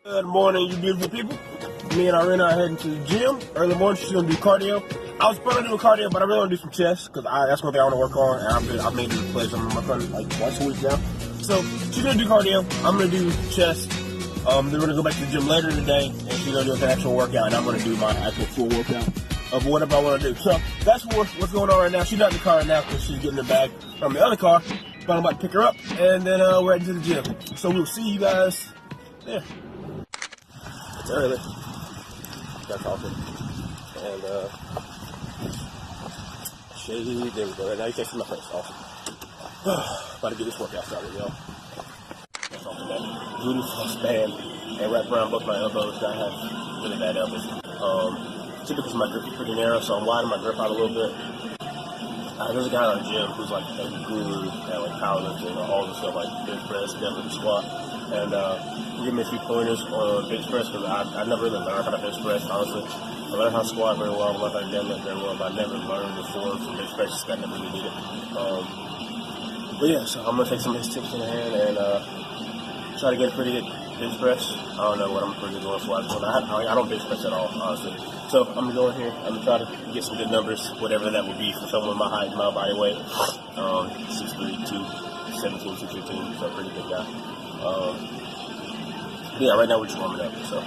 Good morning, you beautiful people. Me and Irina are heading to the gym. Early morning, she's going to do cardio. I was planning on doing cardio, but I really want to do some chest because that's one thing I want to work on. And I've made it a place. I'm working on like twice a week now. So she's going to do cardio. I'm going to do chest. Then we're going to go back to the gym later today, and she's going to do an actual workout, and I'm going to do my actual full workout of whatever I want to do. So that's what's going on right now. She's not in the car right now because she's getting the bag from the other car, but I'm about to pick her up, and then we're heading to the gym. So we'll see you guys there. It's early. Got coffee. And shady. There we go. Right now you can't see my face. Awesome. About to get this workout started, y'all. That's all for that. Glute plus band and wrap around both my elbows. I have really bad elbows. Typically my grip is pretty narrow, so I'm widening my grip out a little bit. There's a guy in our gym who's like a guru at like powerlifting or all the stuff like bench press, deadlift, squat. And he gave me a few pointers on bench press because I never really learned how to bench press, honestly. I learned how to squat very well, I learned how to deadlift very well, but I never learned the form from bench press because I never really did it. But yeah, so I'm going to take some of his tips in hand and try to get a pretty good bench press. I don't know what I'm pretty good going for. I don't bench press at all, honestly. So I'm going to go in here, I'm going to try to get some good numbers, whatever that would be for someone my height and my body weight. 6'3", 217, 215, so a pretty big guy. Yeah, right now we're just warming up, so.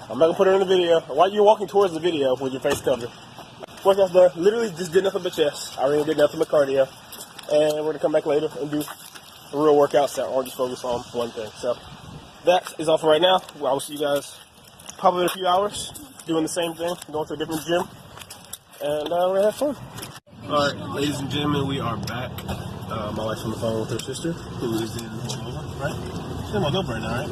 I'm not gonna put it in the video. Why are you walking towards the video with your face covered? Workout's done. Literally just did nothing but chest. I already did nothing but cardio. And we're gonna come back later and do a real workout set or just focus on one thing. So that is all for right now. Well, I will see you guys probably in a few hours doing the same thing, going to a different gym. And we're gonna have fun. Alright, ladies and gentlemen, we are back. My wife's on the phone with her sister, who is in Moldova, right? She's in Moldova right now, right?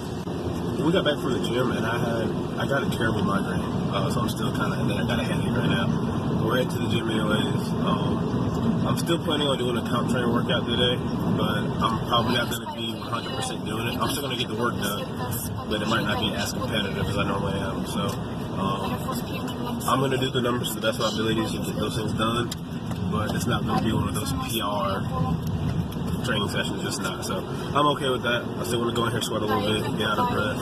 We got back from the gym, and I got a terrible migraine, so I'm still kind of, and then I got a headache right now. We're headed to the gym anyways. I'm still planning on doing a comp train workout today, but I'm probably not going to be 100% doing it. I'm still going to get the work done, but it might not be as competitive as I normally am. So I'm gonna do the numbers to the best of my abilities to get those things done, but it's not gonna be one of those PR training sessions, just not. So I'm okay with that. I still want to go in here, sweat a little bit, get out of breath,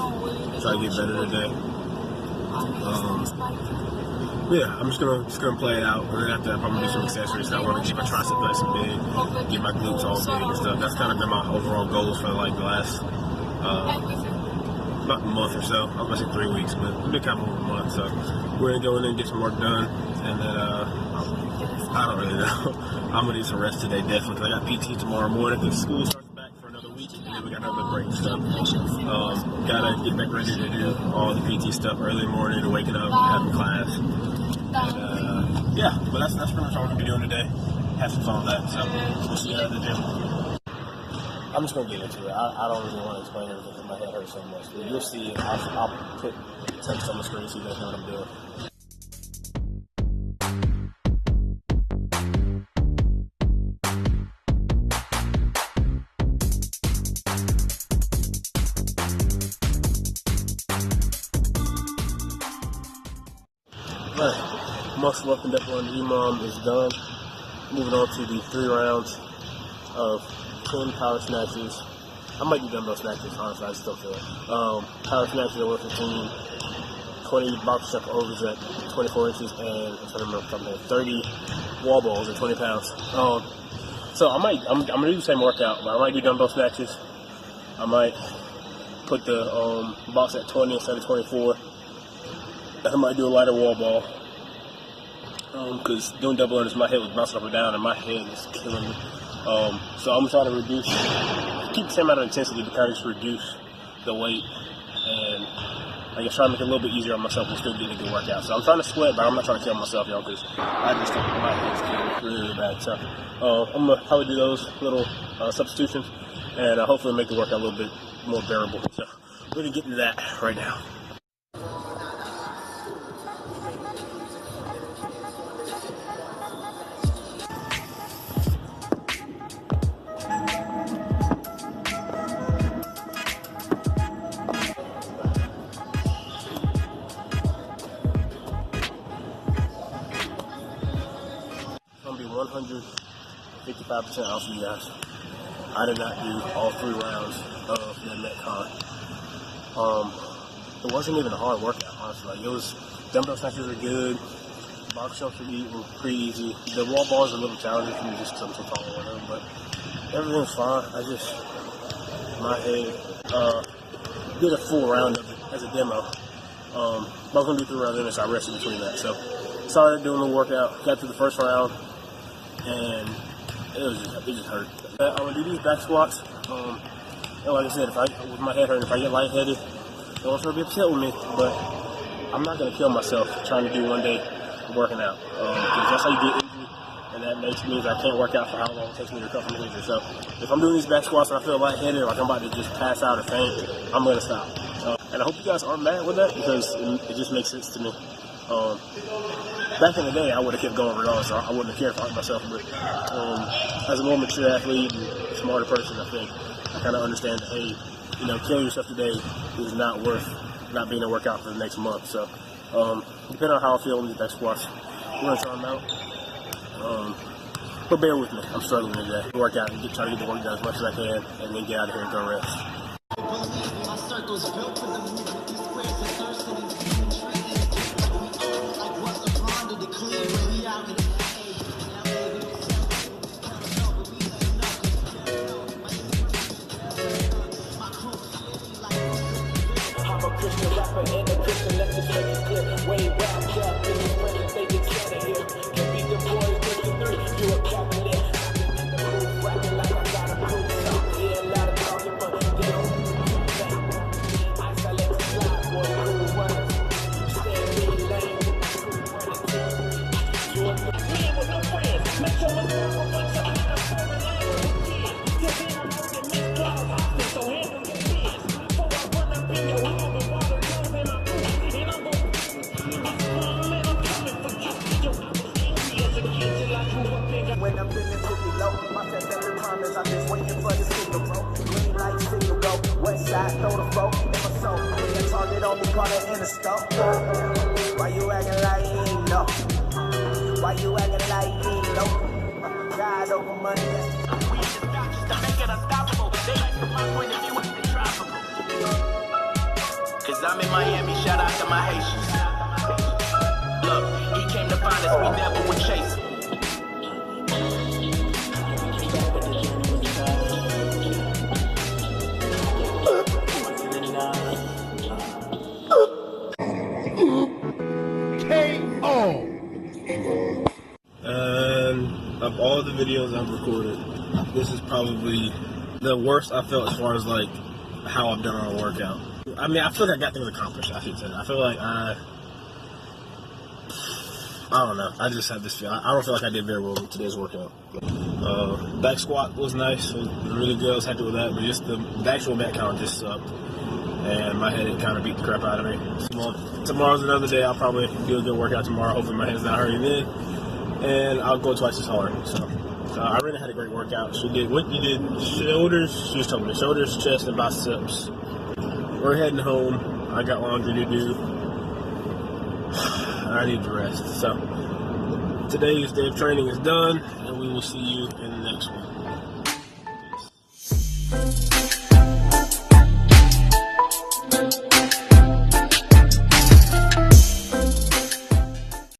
try to get better today. Yeah, I'm just gonna play it out. And then after that, I'm gonna do some accessories. I want to get my tricep nice and big, get my glutes all big and stuff. That's kind of been my overall goals for like the last about a month or so. I was gonna say 3 weeks, but it's been kind of over a month. So we're gonna go in there and get some work done, and then I don't really know. I'm gonna need some rest today, definitely, because I got PT tomorrow morning because school starts back for another week, and then we got another break. So gotta get back ready to do all the PT stuff early morning, waking up, having class. And yeah, but that's pretty much all we're gonna be doing today. Have some fun with that. So we'll see you at the gym. I'm just gonna get into it. I don't really want to explain everything because my head hurts so much. But you'll see. I'll put text on the screen so you guys know what I'm doing. Muscle up and down on the EMOM is done. Moving on to the 3 rounds of 10 power snatches. I might do dumbbell snatches, honestly, I still feel it. Power snatches at 115, 20 box jump overs at 24 inches, and I'm trying to remember something, 30 wall balls at 20 pounds. So I'm gonna do the same workout, but I might do dumbbell snatches. I might put the box at 20 instead of 24. I might do a lighter wall ball. Because doing double unders, my head was bouncing up and down, and my head is killing me. So I'm trying to keep the same amount of intensity, but kind of just reduce the weight, and I guess try to make it a little bit easier on myself and still getting a good workout. So I'm trying to sweat, but I'm not trying to kill myself, y'all, because I just think my head's killing really, really bad. So I'm gonna probably do those little substitutions, and hopefully make the workout a little bit more bearable. So we're gonna get into that right now. I'm gonna be 155% off you guys. I did not do all 3 rounds of the Metcon. It wasn't even a hard workout, honestly. Like, it was, dumbbell snatches are good, box jumps were pretty easy. The wall bars are a little challenging for me just because I'm so tall or whatever, but everything's fine. My head, did a full round of it as a demo. But I was gonna do 3 rounds in it, so I rested between that. So started doing the workout, got to the first round, and it just hurt. I'm gonna do these back squats. And like I said, with my head hurting, if I get lightheaded, don't sure be upset with me. But I'm not gonna kill myself trying to do one day working out. Because that's how you get injured, and that means I can't work out for how long it takes me to recover from injury. So if I'm doing these back squats and I feel lightheaded, like I'm about to just pass out or faint, I'm gonna stop. And I hope you guys aren't mad with that, because it just makes sense to me. Back in the day, I would have kept going regardless, so I wouldn't have cared if I hurt myself. But as a more mature athlete and a smarter person, I think I kind of understand that, hey, killing yourself today is not worth not being able to work out for the next month. So depending on how I feel in these back squats, we're going to try them out. But bear with me, I'm struggling today. Work out and try to get the work done as much as I can, and then get out of here and go rest. Christian rapper and a Christian, let's just make it clear. Way wrapped up in the presence, they get scared of here. Can be the boys with the 3, you a captain there. In the booth, rapping like I got a proof. Yeah, a lot of talking, but they don't. Isolate the slide, boy, cool runners. Stay in the lane, you a man with no friends. Make sure my girl will wake up in the foreign land. Till then I'm out in this cloud office, so handle your kids. Before I run up in your home. When I'm feeling pretty low, my second time is I'm just waiting for the signal, bro. Green light signal go, west side, throw the flow in my soul. When the target on me, call it in the stove. Why you acting like Why you acting like you ain't know? God over money. We just to make it unstoppable. They like from my point of view, it's tropical. Cause I'm in Miami, shout out to my Haitians. Look, he came to find us, we never would chase him. And of all the videos I've recorded, this is probably the worst I felt as far as like how I've done on a workout. I mean, I feel like I got things accomplished, I should say. I feel like I don't know. I just have this feel. I don't feel like I did very well in today's workout. Back squat was nice. It was really good. I was happy with that. But just the actual back count just sucked. And my head kind of beat the crap out of me. Tomorrow's another day. I'll probably do a good workout tomorrow. Hopefully my head's not hurting then. And I'll go twice as hard. So I really had a great workout. She did what you did. Shoulders. She just told me shoulders, chest, and biceps. We're heading home. I got laundry to do. I need to rest. So today's day of training is done, and we will see you in the next one. Peace.